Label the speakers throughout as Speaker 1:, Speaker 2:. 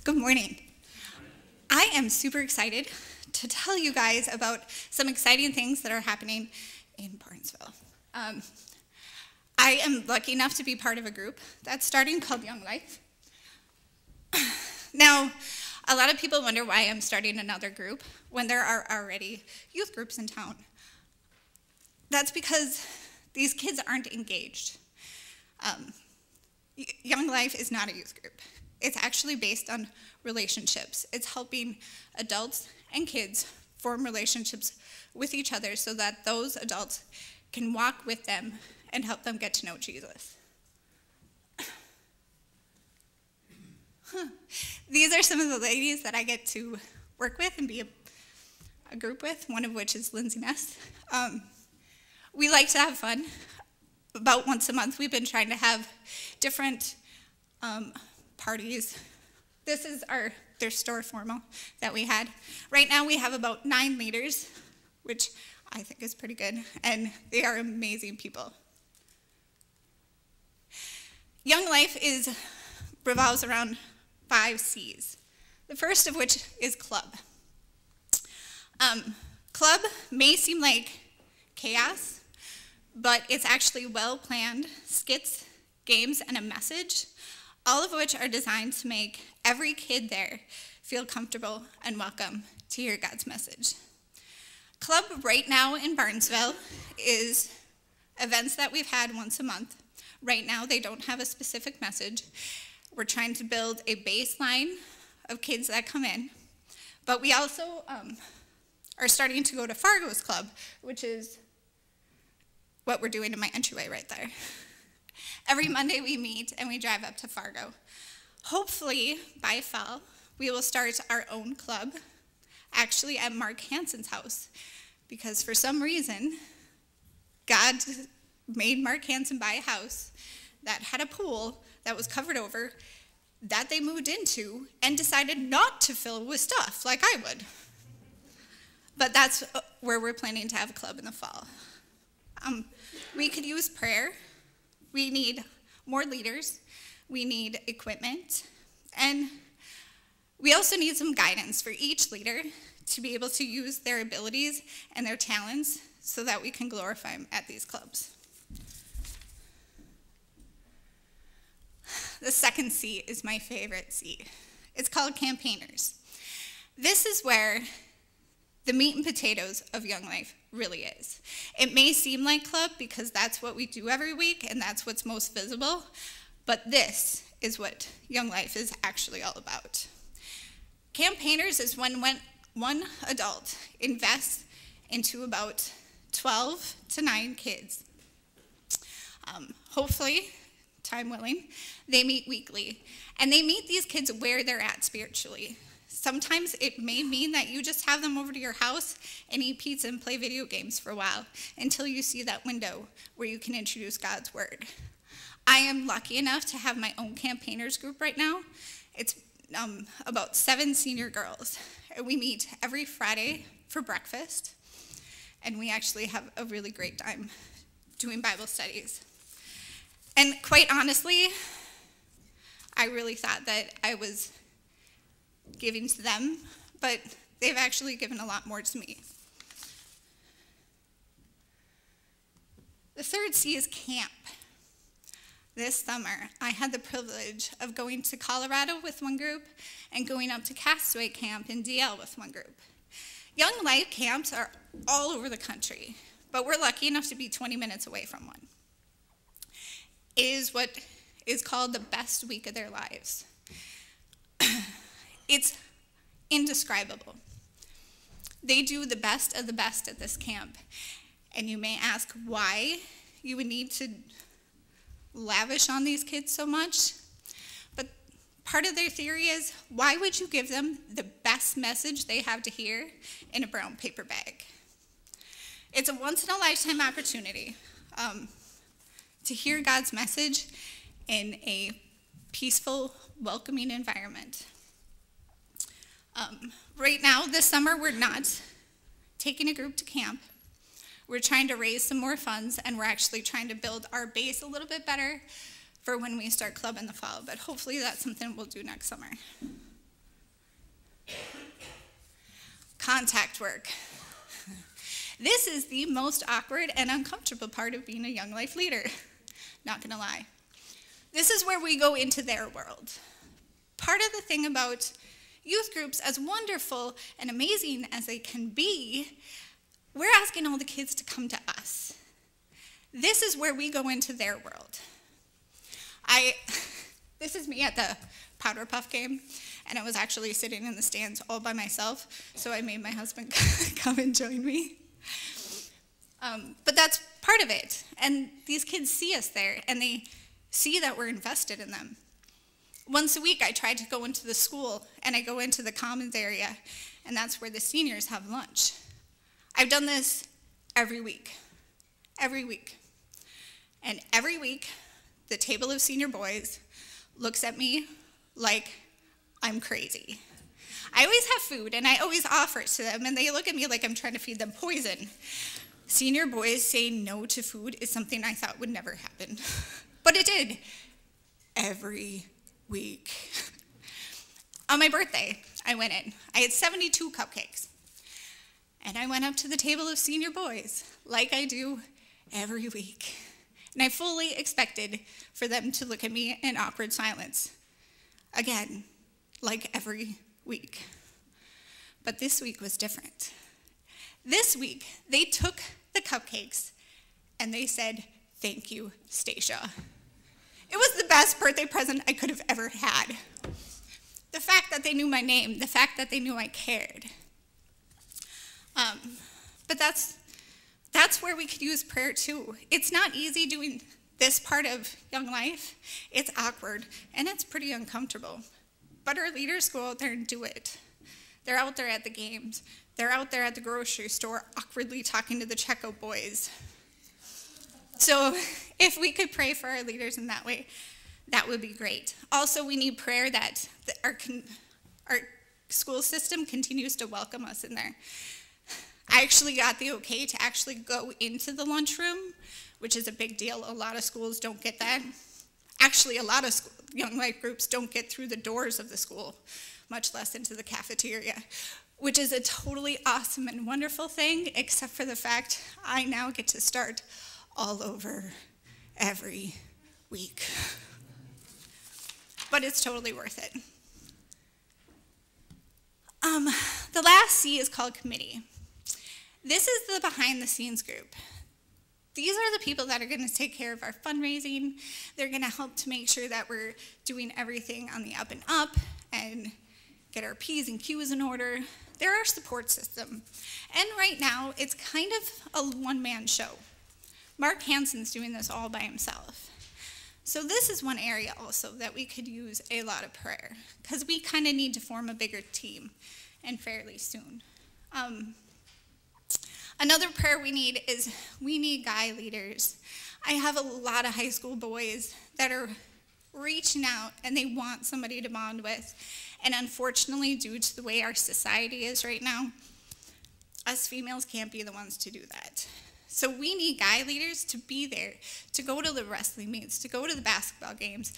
Speaker 1: Good morning. I am super excited to tell you guys about some exciting things that are happening in Barnesville. I am lucky enough to be part of a group that's starting called Young Life. Now, a lot of people wonder why I'm starting another group when there are already youth groups in town. That's because these kids aren't engaged. Young Life is not a youth group. It's actually based on relationships. It's helping adults and kids form relationships with each other so that those adults can walk with them and help them get to know Jesus. These are some of the ladies that I get to work with and be a group with, one of which is Lindsay Ness. We like to have fun. About once a month, we've been trying to have different parties. This is their store formal that we had. Right now we have about 9 leaders, which I think is pretty good, and they are amazing people. Young Life revolves around 5 C's. The first of which is club. Club may seem like chaos, but it's actually well-planned skits, games, and a message, all of which are designed to make every kid there feel comfortable and welcome to hear God's message. Club right now in Barnesville is events that we've had once a month. Right now they don't have a specific message. We're trying to build a baseline of kids that come in, but we also are starting to go to Fargo's Club, which is what we're doing in my entryway right there. Every Monday we meet and we drive up to Fargo. Hopefully, by fall, we will start our own club, actually at Mark Hansen's house, because for some reason, God made Mark Hansen buy a house that had a pool that was covered over that they moved into and decided not to fill with stuff like I would. But that's where we're planning to have a club in the fall. We could use prayer. We need more leaders. We need equipment. And we also need some guidance for each leader to be able to use their abilities and their talents so that we can glorify Him at these clubs. The second C is my favorite C. It's called campaigners. This is where the meat and potatoes of Young Life really is. It may seem like club because that's what we do every week and that's what's most visible, but this is what Young Life is actually all about. Campaigners is when one adult invests into about 12 to 9 kids. Hopefully, time willing, they meet weekly, and they meet these kids where they're at spiritually. Sometimes it may mean that you just have them over to your house and eat pizza and play video games for a while until you see that window where you can introduce God's word. I am lucky enough to have my own campaigners group right now. It's about 7 senior girls. We meet every Friday for breakfast, and we actually have a really great time doing Bible studies. And quite honestly, I really thought that I was giving to them, but they've actually given a lot more to me. The third C is camp. This summer, I had the privilege of going to Colorado with one group and going up to Castaway Camp in DL with one group. Young Life camps are all over the country, but we're lucky enough to be 20 minutes away from one. It is what is called the best week of their lives. It's indescribable. They do the best of the best at this camp. And you may ask why you would need to lavish on these kids so much. But part of their theory is, why would you give them the best message they have to hear in a brown paper bag? It's a once-in-a-lifetime opportunity to hear God's message in a peaceful, welcoming environment. Right now, this summer, we're not taking a group to camp. We're trying to raise some more funds, and we're actually trying to build our base a little bit better for when we start club in the fall, but hopefully that's something we'll do next summer. Contact work. This is the most awkward and uncomfortable part of being a Young Life leader. Not gonna lie. This is where we go into their world. Part of the thing about youth groups, as wonderful and amazing as they can be, we're asking all the kids to come to us. This is where we go into their world. This is me at the Powder Puff game, and I was actually sitting in the stands all by myself, so I made my husband come and join me. But that's part of it, and these kids see us there, and they see that we're invested in them. Once a week, I try to go into the school, and I go into the commons area, and that's where the seniors have lunch. I've done this every week. And every week, the table of senior boys looks at me like I'm crazy. I always have food, and I always offer it to them, and they look at me like I'm trying to feed them poison. Senior boys saying no to food is something I thought would never happen. But it did. Every week. On my birthday, I went in. I had 72 cupcakes. And I went up to the table of senior boys, like I do every week. And I fully expected for them to look at me in awkward silence. Again, like every week. But this week was different. This week, they took the cupcakes and they said, "Thank you, Stacia." It was the best birthday present I could have ever had. The fact that they knew my name, the fact that they knew I cared. But that's where we could use prayer too. It's not easy doing this part of Young Life. It's awkward and it's pretty uncomfortable. But our leaders go out there and do it. They're out there at the games. They're out there at the grocery store awkwardly talking to the checkout boys. So if we could pray for our leaders in that way, that would be great. Also, we need prayer that our school system continues to welcome us in there. I actually got the okay to actually go into the lunchroom, which is a big deal. A lot of schools don't get that. Actually, a lot of Young Life groups don't get through the doors of the school, much less into the cafeteria, which is a totally awesome and wonderful thing, except for the fact I now get to start all over every week. But it's totally worth it. The last C is called committee. This is the behind the scenes group. These are the people that are going to take care of our fundraising. They're going to help to make sure that we're doing everything on the up and up and get our P's and Q's in order. They're our support system. And right now, it's kind of a one-man show. Mark Hansen's doing this all by himself. So this is one area also that we could use a lot of prayer, because we kind of need to form a bigger team, and fairly soon. Another prayer we need is we need guy leaders. I have a lot of high school boys that are reaching out and they want somebody to bond with. And unfortunately, due to the way our society is right now, us females can't be the ones to do that. So we need guy leaders to be there, to go to the wrestling meets, to go to the basketball games,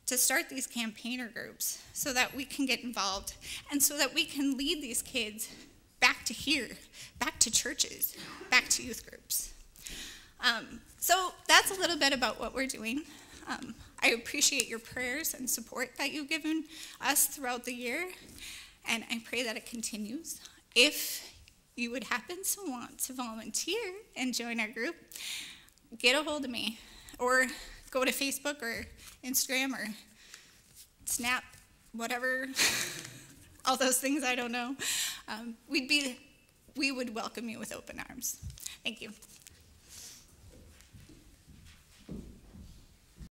Speaker 1: to start these campaigner groups so that we can get involved and so that we can lead these kids back to here, back to churches, back to youth groups. So that's a little bit about what we're doing. I appreciate your prayers and support that you've given us throughout the year, and I pray that it continues. If you would happen to want to volunteer and join our group, get a hold of me, or go to Facebook or Instagram or Snap, whatever, all those things I don't know. We would welcome you with open arms. Thank you.